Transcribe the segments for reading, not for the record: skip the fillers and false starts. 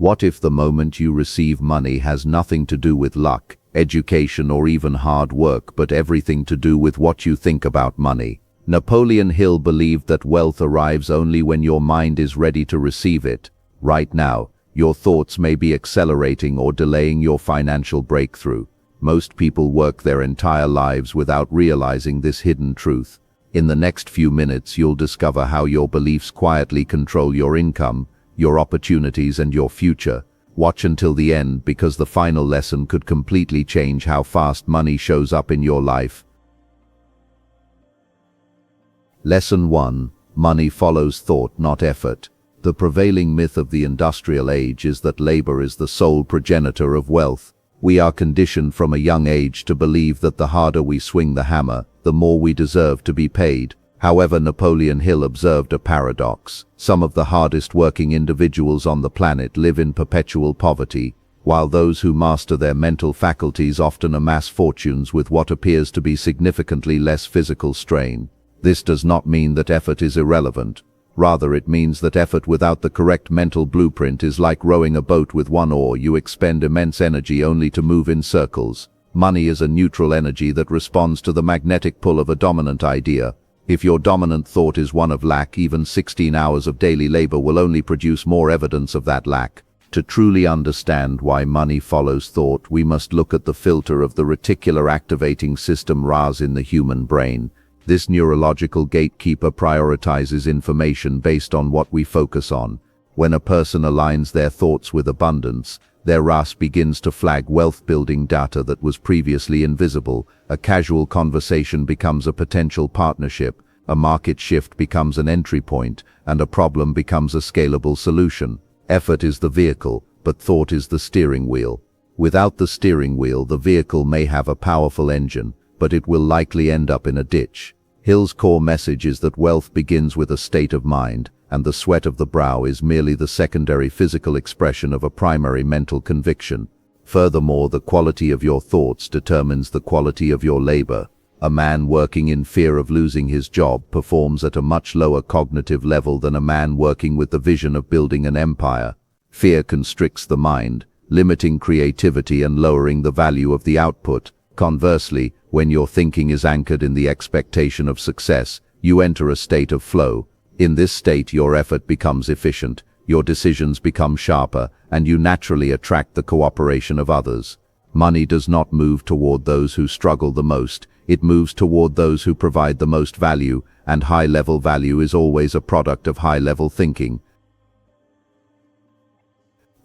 What if the moment you receive money has nothing to do with luck, education, or even hard work, but everything to do with what you think about money? Napoleon Hill believed that wealth arrives only when your mind is ready to receive it. Right now, your thoughts may be accelerating or delaying your financial breakthrough. Most people work their entire lives without realizing this hidden truth. In the next few minutes, you'll discover how your beliefs quietly control your income, your opportunities, and your future. Watch until the end, because the final lesson could completely change how fast money shows up in your life. Lesson 1. Money follows thought, not effort. The prevailing myth of the industrial age is that labor is the sole progenitor of wealth. We are conditioned from a young age to believe that the harder we swing the hammer, the more we deserve to be paid. However, Napoleon Hill observed a paradox. Some of the hardest working individuals on the planet live in perpetual poverty, while those who master their mental faculties often amass fortunes with what appears to be significantly less physical strain. This does not mean that effort is irrelevant. Rather, it means that effort without the correct mental blueprint is like rowing a boat with one oar. You expend immense energy only to move in circles. Money is a neutral energy that responds to the magnetic pull of a dominant idea. If your dominant thought is one of lack, even 16 hours of daily labor will only produce more evidence of that lack. To truly understand why money follows thought, we must look at the filter of the reticular activating system RAS in the human brain. This neurological gatekeeper prioritizes information based on what we focus on. When a person aligns their thoughts with abundance, their RAS begins to flag wealth-building data that was previously invisible. A casual conversation becomes a potential partnership, a market shift becomes an entry point, and a problem becomes a scalable solution. Effort is the vehicle, but thought is the steering wheel. Without the steering wheel, the vehicle may have a powerful engine, but it will likely end up in a ditch. Hill's core message is that wealth begins with a state of mind, and the sweat of the brow is merely the secondary physical expression of a primary mental conviction. Furthermore, the quality of your thoughts determines the quality of your labor. A man working in fear of losing his job performs at a much lower cognitive level than a man working with the vision of building an empire. Fear constricts the mind, limiting creativity and lowering the value of the output. Conversely, when your thinking is anchored in the expectation of success, you enter a state of flow. In this state, your effort becomes efficient, your decisions become sharper, and you naturally attract the cooperation of others. Money does not move toward those who struggle the most, it moves toward those who provide the most value, and high-level value is always a product of high-level thinking.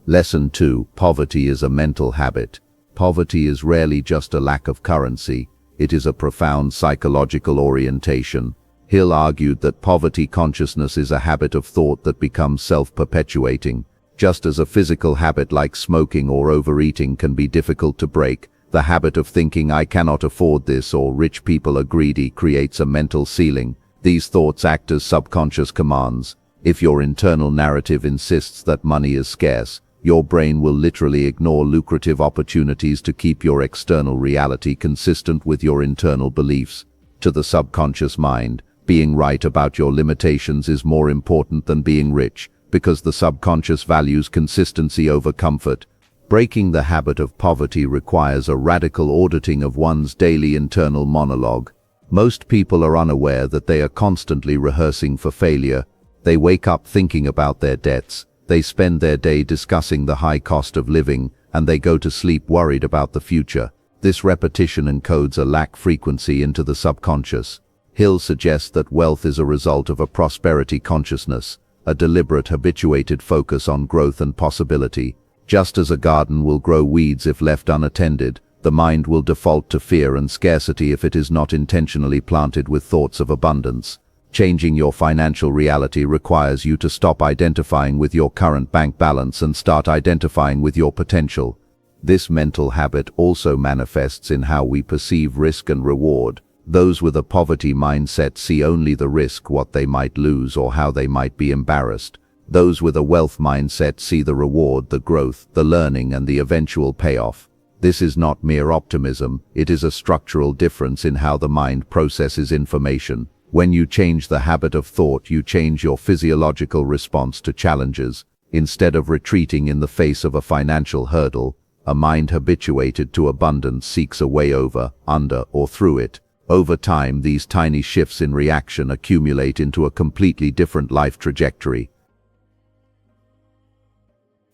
Lesson 2. Poverty is a mental habit. Poverty is rarely just a lack of currency, it is a profound psychological orientation. Hill argued that poverty consciousness is a habit of thought that becomes self-perpetuating. Just as a physical habit like smoking or overeating can be difficult to break, the habit of thinking "I cannot afford this" or "rich people are greedy" creates a mental ceiling. These thoughts act as subconscious commands. If your internal narrative insists that money is scarce, your brain will literally ignore lucrative opportunities to keep your external reality consistent with your internal beliefs. To the subconscious mind, being right about your limitations is more important than being rich, because the subconscious values consistency over comfort. Breaking the habit of poverty requires a radical auditing of one's daily internal monologue. Most people are unaware that they are constantly rehearsing for failure. They wake up thinking about their debts. They spend their day discussing the high cost of living, and they go to sleep worried about the future. This repetition encodes a lack frequency into the subconscious. Hill suggests that wealth is a result of a prosperity consciousness, a deliberate habituated focus on growth and possibility. Just as a garden will grow weeds if left unattended, the mind will default to fear and scarcity if it is not intentionally planted with thoughts of abundance. Changing your financial reality requires you to stop identifying with your current bank balance and start identifying with your potential. This mental habit also manifests in how we perceive risk and reward. Those with a poverty mindset see only the risk, what they might lose or how they might be embarrassed. Those with a wealth mindset see the reward, the growth, the learning, and the eventual payoff. This is not mere optimism, it is a structural difference in how the mind processes information. When you change the habit of thought, you change your physiological response to challenges. Instead of retreating in the face of a financial hurdle, a mind habituated to abundance seeks a way over, under, or through it. Over time, these tiny shifts in reaction accumulate into a completely different life trajectory.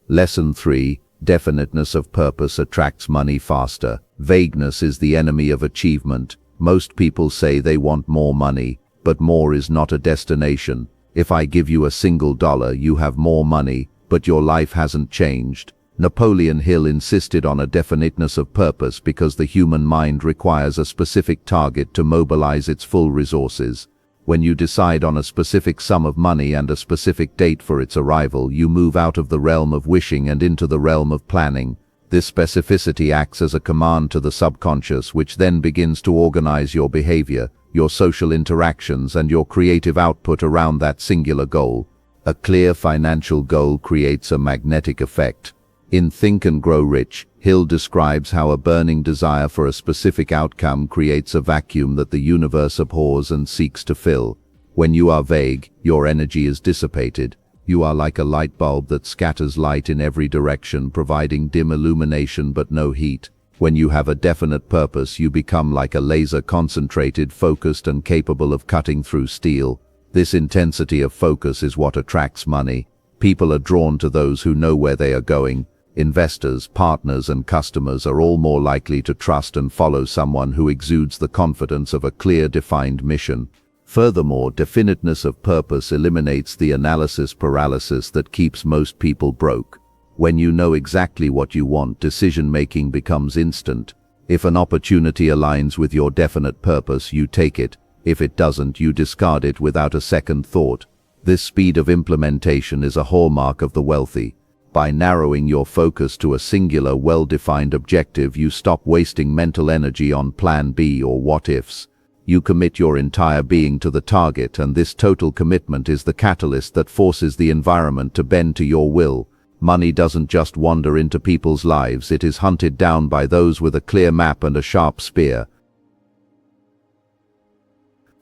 Lesson 3. Definiteness of purpose attracts money faster. Vagueness is the enemy of achievement. Most people say they want more money, but more is not a destination. If I give you a single dollar, you have more money, but your life hasn't changed. Napoleon Hill insisted on a definiteness of purpose because the human mind requires a specific target to mobilize its full resources. When you decide on a specific sum of money and a specific date for its arrival, you move out of the realm of wishing and into the realm of planning. This specificity acts as a command to the subconscious, which then begins to organize your behavior, your social interactions, and your creative output around that singular goal. A clear financial goal creates a magnetic effect. In Think and Grow Rich, Hill describes how a burning desire for a specific outcome creates a vacuum that the universe abhors and seeks to fill. When you are vague, your energy is dissipated. You are like a light bulb that scatters light in every direction, providing dim illumination but no heat. When you have a definite purpose, you become like a laser, concentrated, focused, and capable of cutting through steel. This intensity of focus is what attracts money. People are drawn to those who know where they are going. Investors, partners, and customers are all more likely to trust and follow someone who exudes the confidence of a clear, defined mission. Furthermore, definiteness of purpose eliminates the analysis paralysis that keeps most people broke. When you know exactly what you want, decision-making becomes instant. If an opportunity aligns with your definite purpose, you take it. If it doesn't, you discard it without a second thought. This speed of implementation is a hallmark of the wealthy. By narrowing your focus to a singular, well-defined objective, you stop wasting mental energy on plan B or what-ifs. You commit your entire being to the target, and this total commitment is the catalyst that forces the environment to bend to your will. Money doesn't just wander into people's lives, it is hunted down by those with a clear map and a sharp spear.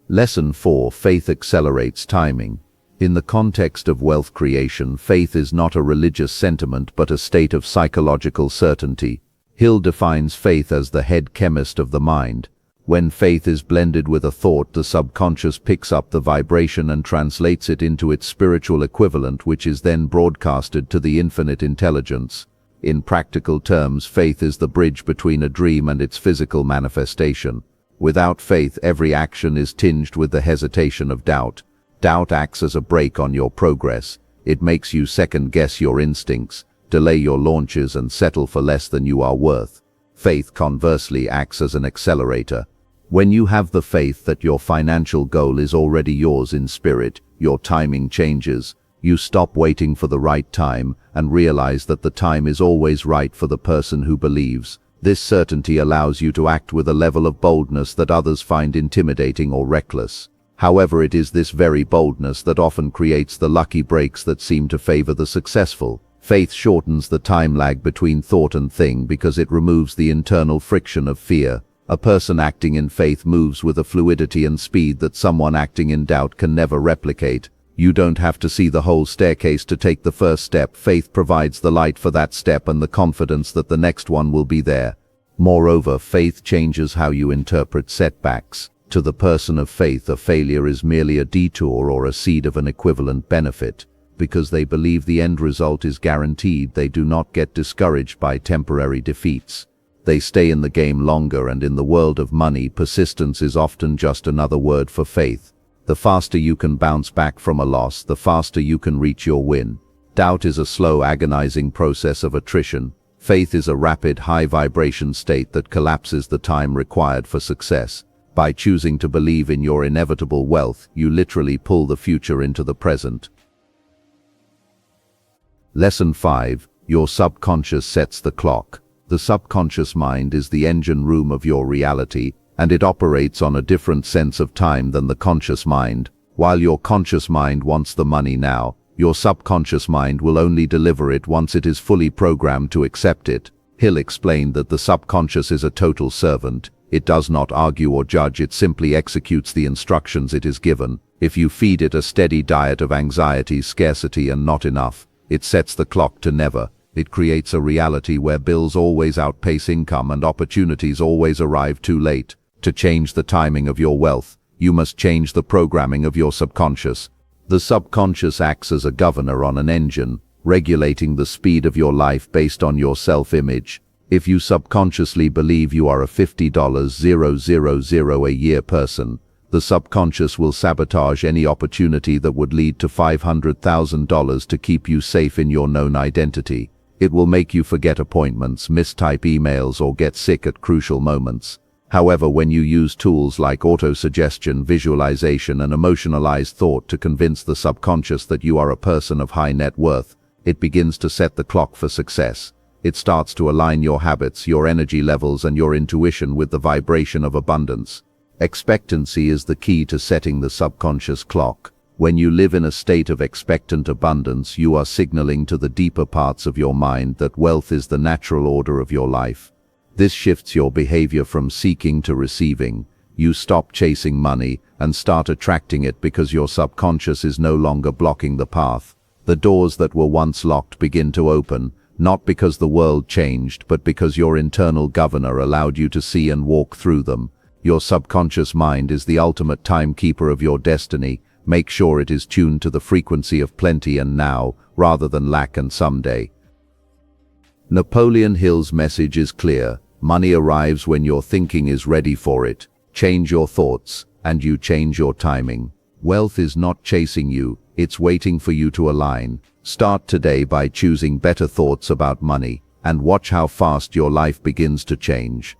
Lesson 4. Faith accelerates timing. In the context of wealth creation, faith is not a religious sentiment but a state of psychological certainty. Hill defines faith as the head chemist of the mind. When faith is blended with a thought, the subconscious picks up the vibration and translates it into its spiritual equivalent, which is then broadcasted to the infinite intelligence. In practical terms, faith is the bridge between a dream and its physical manifestation. Without faith, every action is tinged with the hesitation of doubt. Doubt acts as a brake on your progress. It makes you second-guess your instincts, delay your launches, and settle for less than you are worth. Faith, conversely, acts as an accelerator. When you have the faith that your financial goal is already yours in spirit, your timing changes. You stop waiting for the right time and realize that the time is always right for the person who believes. This certainty allows you to act with a level of boldness that others find intimidating or reckless. However, it is this very boldness that often creates the lucky breaks that seem to favor the successful. Faith shortens the time lag between thought and thing because it removes the internal friction of fear. A person acting in faith moves with a fluidity and speed that someone acting in doubt can never replicate. You don't have to see the whole staircase to take the first step. Faith provides the light for that step and the confidence that the next one will be there. Moreover, faith changes how you interpret setbacks. To the person of faith, a failure is merely a detour or a seed of an equivalent benefit. Because they believe the end result is guaranteed, they do not get discouraged by temporary defeats. They stay in the game longer, and in the world of money, persistence is often just another word for faith. The faster you can bounce back from a loss, the faster you can reach your win. Doubt is a slow, agonizing process of attrition. Faith is a rapid, high-vibration state that collapses the time required for success. By choosing to believe in your inevitable wealth, you literally pull the future into the present. Lesson 5. Your subconscious sets the clock. The subconscious mind is the engine room of your reality, and it operates on a different sense of time than the conscious mind. While your conscious mind wants the money now, your subconscious mind will only deliver it once it is fully programmed to accept it. Hill explained that the subconscious is a total servant. It does not argue or judge, it simply executes the instructions it is given. If you feed it a steady diet of anxiety, scarcity, and not enough, It sets the clock to never. It creates a reality where bills always outpace income and opportunities always arrive too late. To change the timing of your wealth, you must change the programming of your subconscious. The subconscious acts as a governor on an engine, regulating the speed of your life based on your self-image. If you subconsciously believe you are a $50,000 a year person, the subconscious will sabotage any opportunity that would lead to $500,000 to keep you safe in your known identity. It will make you forget appointments, mistype emails, or get sick at crucial moments. However, when you use tools like autosuggestion, visualization, and emotionalized thought to convince the subconscious that you are a person of high net worth, it begins to set the clock for success. It starts to align your habits, your energy levels, and your intuition with the vibration of abundance. Expectancy is the key to setting the subconscious clock. When you live in a state of expectant abundance, you are signaling to the deeper parts of your mind that wealth is the natural order of your life. This shifts your behavior from seeking to receiving. You stop chasing money and start attracting it because your subconscious is no longer blocking the path. The doors that were once locked begin to open, not because the world changed, but because your internal governor allowed you to see and walk through them. Your subconscious mind is the ultimate timekeeper of your destiny. Make sure it is tuned to the frequency of plenty and now, rather than lack and someday. Napoleon Hill's message is clear. Money arrives when your thinking is ready for it. Change your thoughts, and you change your timing. Wealth is not chasing you, it's waiting for you to align. Start today by choosing better thoughts about money, and watch how fast your life begins to change.